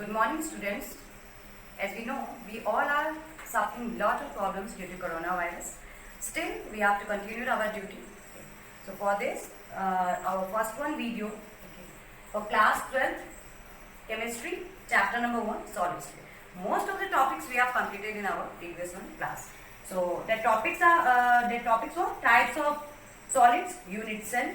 Good morning, students. As we know, we all are suffering lot of problems due to coronavirus. Still, we have to continue our duty. Okay. So for this, our first one video for class 12th chemistry, chapter number 1, solids. Most of the topics we have completed in our previous one class. So the topics were types of solids, unit cell,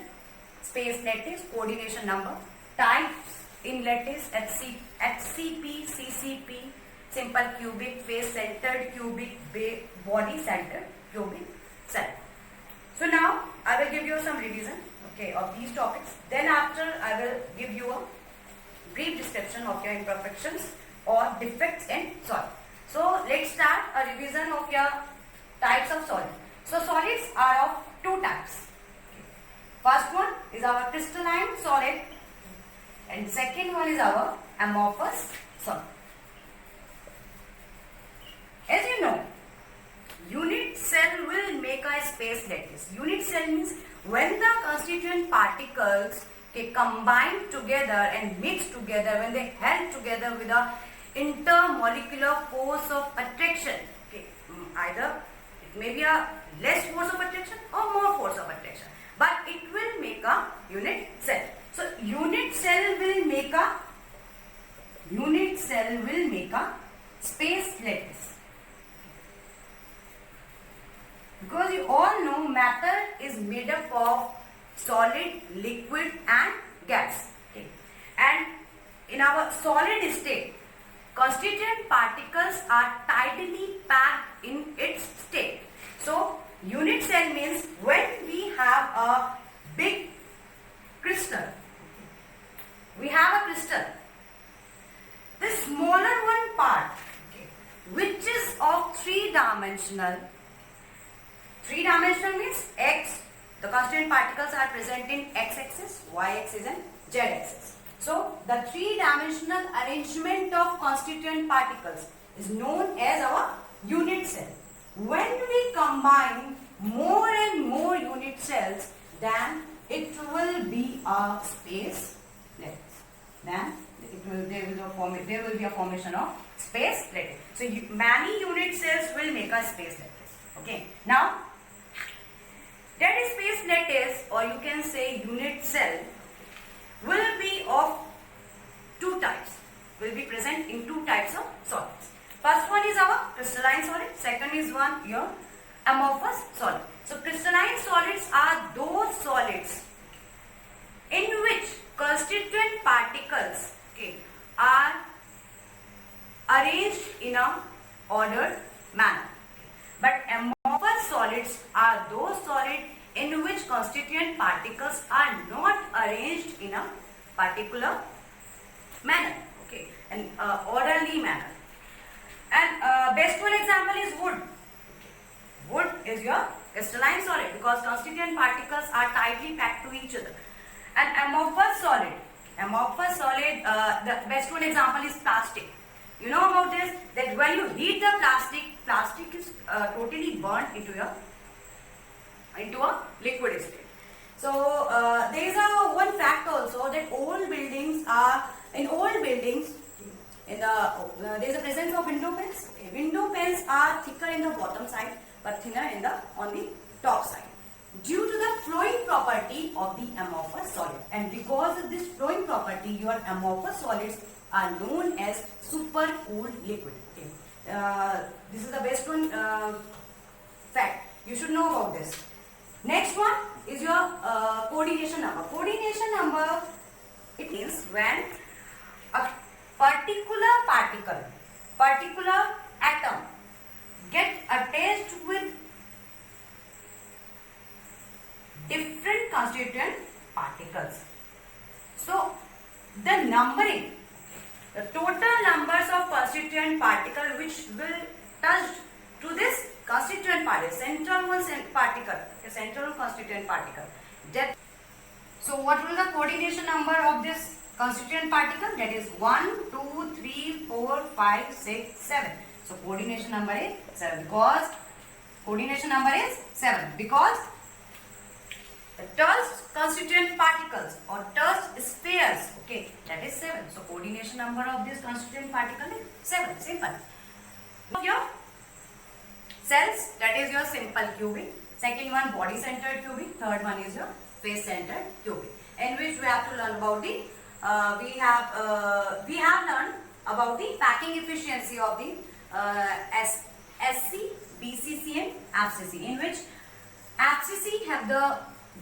space lattice, coordination number, types in lattice, HCP, CCP, simple cubic, face centered cubic, body centered cubic cell. So now I will give you some revision, okay, of these topics. Then after I will give you a brief description of your imperfections or defects in solid. So let's start a revision of your types of solid. So solids are of two types. First one is our crystalline solid and second one is our amorphous solid. As you know, unit cell will make a space lattice. Unit cell means when the constituent particles combine together and mix together, when they held together with a intermolecular force of attraction. Okay, either it may be a less force of attraction or more force of attraction, but it will make a unit cell. So unit cell will make a space lattice. Because you all know matter is made up of solid, liquid and gas. Okay. And in our solid state, constituent particles are tidally packed in its state. So unit cell means when we have a big crystal, we have a crystal, the smaller one part, okay, which is of three-dimensional means x, the constituent particles are present in x-axis, y-axis and z-axis. So the three-dimensional arrangement of constituent particles is known as our unit cell. When we combine more and more unit cells, then it will be a space lattice. Then there will be a formation of space lattice. So many unit cells will make a space lattice. Okay. Now that space lattice, or you can say unit cell, will be of two types. Will be present in two types of solids. First one is our crystalline solid. Second is your amorphous solid. So crystalline solids are those solids in which constituent particles, okay, are arranged in a ordered manner. But amorphous solids are those solids in which constituent particles are not arranged in a particular manner, okay, an orderly manner. And best one example is wood. Wood is your crystalline solid because constituent particles are tightly packed to each other. And amorphous solid, the best one example is plastic. You know about this, that when you heat the plastic is totally burnt into a liquid state. So there is one fact also that there is a presence of window panes. Okay. Window panes are thicker in the bottom side but thinner on the top side, due to the flowing property of the amorphous solid. And because of this flowing property, your amorphous solids are known as super cooled liquid. Okay. This is the best one fact. You should know about this. Next one is your coordination number. Coordination number, it means when a particular atom get attached with different constituent particles. So the numbering, the total numbers of constituent particles which will touch to this constituent particle, central constituent particle. So what will the coordination number of this constituent particle? That is 1, 2, 3, 4, 5, 6, 7. So coordination number is 7 because The Turst constituent particles or Turst spheres, okay, that is 7. So coordination number of this constituent particle is 7. Simple. Your cells, that is your simple cubic. Second one, body centered cubic. Third one is your face centered cubic. In which we have to learn about the we have learned about the packing efficiency of the SC, BCC and FCC, in which FCC have the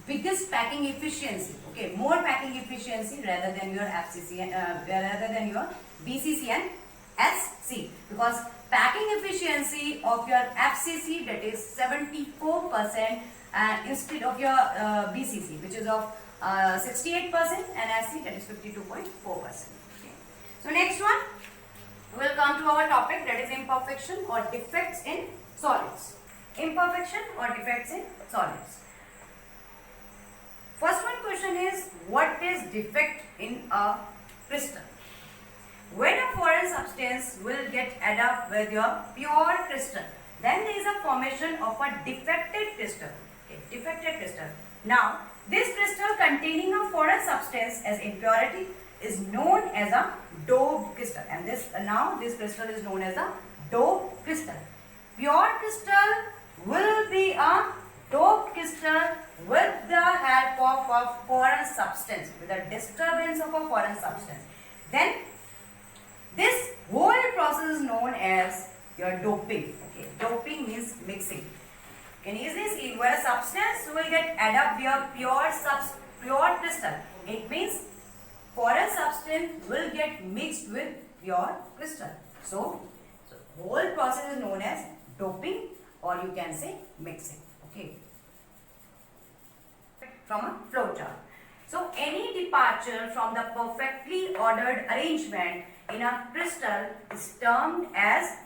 biggest packing efficiency, okay, more packing efficiency rather than your FCC rather than your BCC and SC, because packing efficiency of your FCC, that is 74% instead of your BCC, which is of 68%, and SC, that is 52.4%. Okay. So next one, we will come to our topic, that is imperfection or defects in solids. Imperfection or defects in solids. First one question is, what is defect in a crystal? When a foreign substance will get added up with your pure crystal, then there is a formation of a defected crystal. Okay, defected crystal. Now, this crystal containing a foreign substance as impurity is known as a doped crystal, and this crystal is known as a doped crystal. Pure crystal will be a doped crystal with the help of a foreign substance, with the disturbance of a foreign substance. Then this whole process is known as your doping. Okay, doping means mixing. You can easily see where a substance will get added up with pure crystal. It means foreign substance will get mixed with pure crystal. So whole process is known as doping, or you can say mixing. Okay. From a flow chart. So any departure from the perfectly ordered arrangement in a crystal is termed as